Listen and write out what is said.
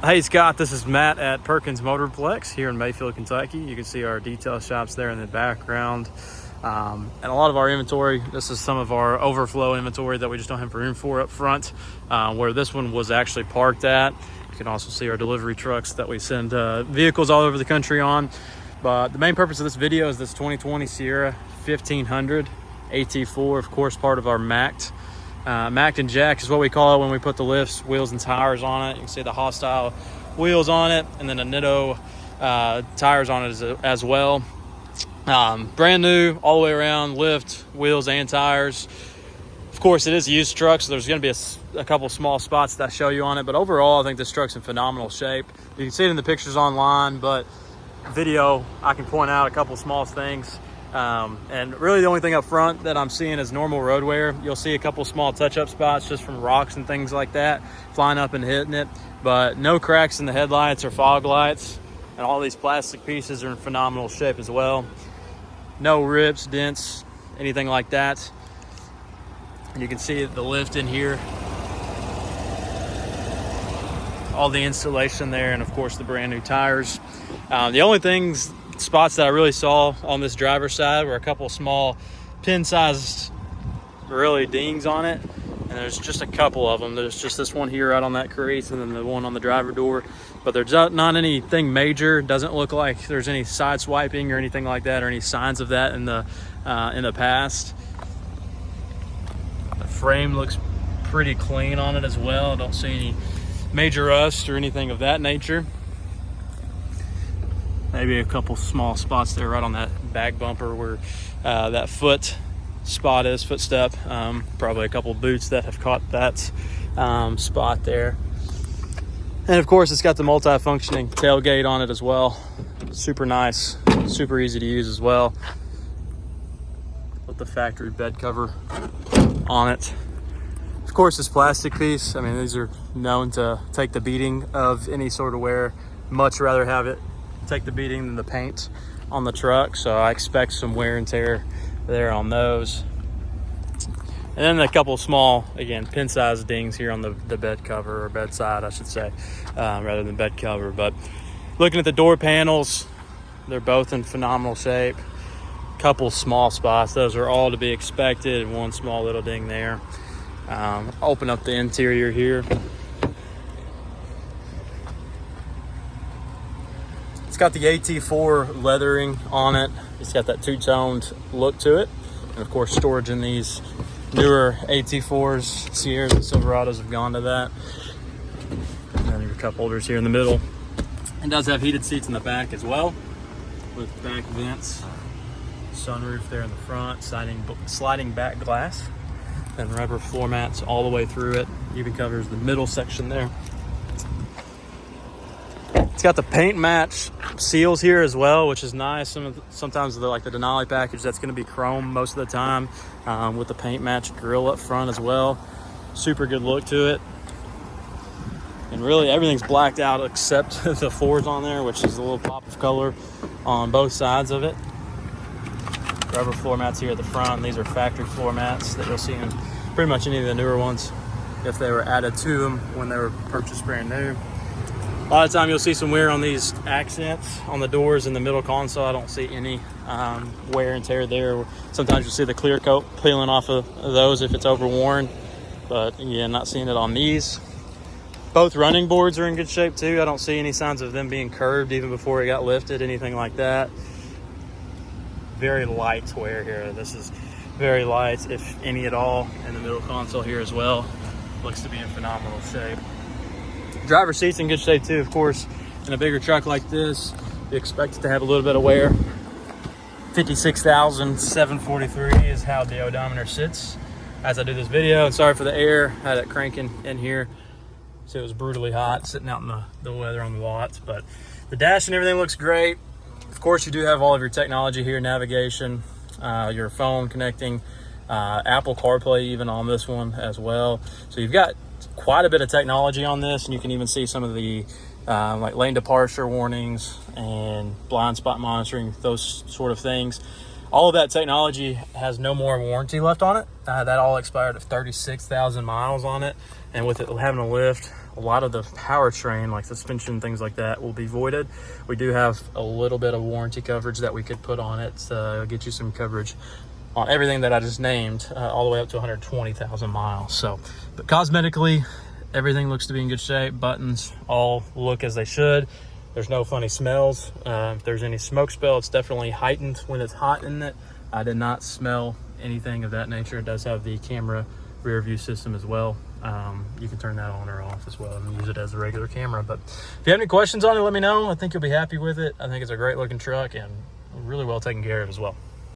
Hey Scott, this is Matt at Perkins Motorplex here in Mayfield, Kentucky. You can see our detail shops there in the background. And a lot of our inventory, this is some of our overflow inventory that we just don't have room for up front, where this one was actually parked at. You can also see our delivery trucks that we send vehicles all over the country on. But the main purpose of this video is this 2020 Sierra 1500 AT4, of course, part of our MACKED. MACKED and JACKED is what we call it when we put the lifts, wheels, and tires on it. You can see the hostile wheels on it, and then the Nitto tires on it as well. Brand new all the way around, lift, wheels, and tires. Of course, it is a used truck, so there's going to be a couple small spots that I show you on it. But overall, I think this truck's in phenomenal shape. You can see it in the pictures online, but video, I can point out a couple small things. And really the only thing up front that I'm seeing is normal road wear. You'll see a couple small touch-up spots just from rocks and things like that flying up and hitting it, but no cracks in the headlights or fog lights, and all these plastic pieces are in phenomenal shape as well. No rips, dents, anything like that. And you can see the lift in here, all the installation there, and of course the brand new tires. The only spots that I really saw on this driver's side were a couple small pin-sized really dings on it, and there's just a couple of them. There's just this one here right on that crease, and then the one on the driver door, but there's not anything major. Doesn't look like there's any side swiping or anything like that, or any signs of that in the past. The frame looks pretty clean on it as well. I don't see any major rust or anything of that nature. Maybe a couple small spots there right on that back bumper where that foot spot is, footstep. Probably a couple boots that have caught that spot there. And of course, it's got the multi-functioning tailgate on it as well. Super nice, super easy to use as well. With the factory bed cover on it. Of course, this plastic piece, I mean, these are known to take the beating of any sort of wear. Much rather have it take the beating than the paint on the truck, so I expect some wear and tear there on those. And then a couple small, again, pin-sized dings here on the bed cover, or bedside I should say, rather than bed cover. But looking at the door panels, they're both in phenomenal shape. Couple small spots, those are all to be expected, and one small little ding there. Open up the interior here. It's got the AT4 leathering on it. It's got that two-toned look to it. And of course, storage in these newer AT4s, Sierras and Silverados have gone to that. And then your cup holders here in the middle. It does have heated seats in the back as well, with back vents, sunroof there in the front, sliding back glass, and rubber floor mats all the way through it. Even covers the middle section there. It's got the paint match seals here as well, which is nice. Sometimes the Denali package, that's going to be chrome most of the time, with the paint match grill up front as well. Super good look to it. And really everything's blacked out except the Fords on there, which is a little pop of color on both sides of it. Rubber floor mats here at the front. These are factory floor mats that you'll see in pretty much any of the newer ones if they were added to them when they were purchased brand new. A lot of time you'll see some wear on these accents on the doors in the middle console. I don't see any wear and tear there. Sometimes you'll see the clear coat peeling off of those if it's overworn, but again, not seeing it on these. Both running boards are in good shape too. I don't see any signs of them being curved even before it got lifted, anything like that. Very light wear here. This is very light, if any at all, in the middle console here as well. Looks to be in phenomenal shape. Driver seat's in good shape too, of course. In a bigger truck like this, you expect it to have a little bit of wear. 56,743 is how the odometer sits as I do this video. And sorry for the air, had it cranking in here. So it was brutally hot sitting out in the weather on the lots, but the dash and everything looks great. Of course, you do have all of your technology here, navigation, your phone connecting, Apple CarPlay even on this one as well. So you've got quite a bit of technology on this, and you can even see some of the like lane departure warnings and blind spot monitoring, those sort of things. All of that technology has no more warranty left on it. That all expired at 36,000 miles on it, and with it having a lift, a lot of the powertrain, like suspension, things like that, will be voided. We do have a little bit of warranty coverage that we could put on it to get you some coverage on everything that I just named, all the way up to 120,000 miles. So, but cosmetically, everything looks to be in good shape. Buttons all look as they should. There's no funny smells. If there's any smoke smell, it's definitely heightened when it's hot in it. I did not smell anything of that nature. It does have the camera rear view system as well. You can turn that on or off as well and use it as a regular camera. But if you have any questions on it, let me know. I think you'll be happy with it. I think it's a great looking truck and really well taken care of as well.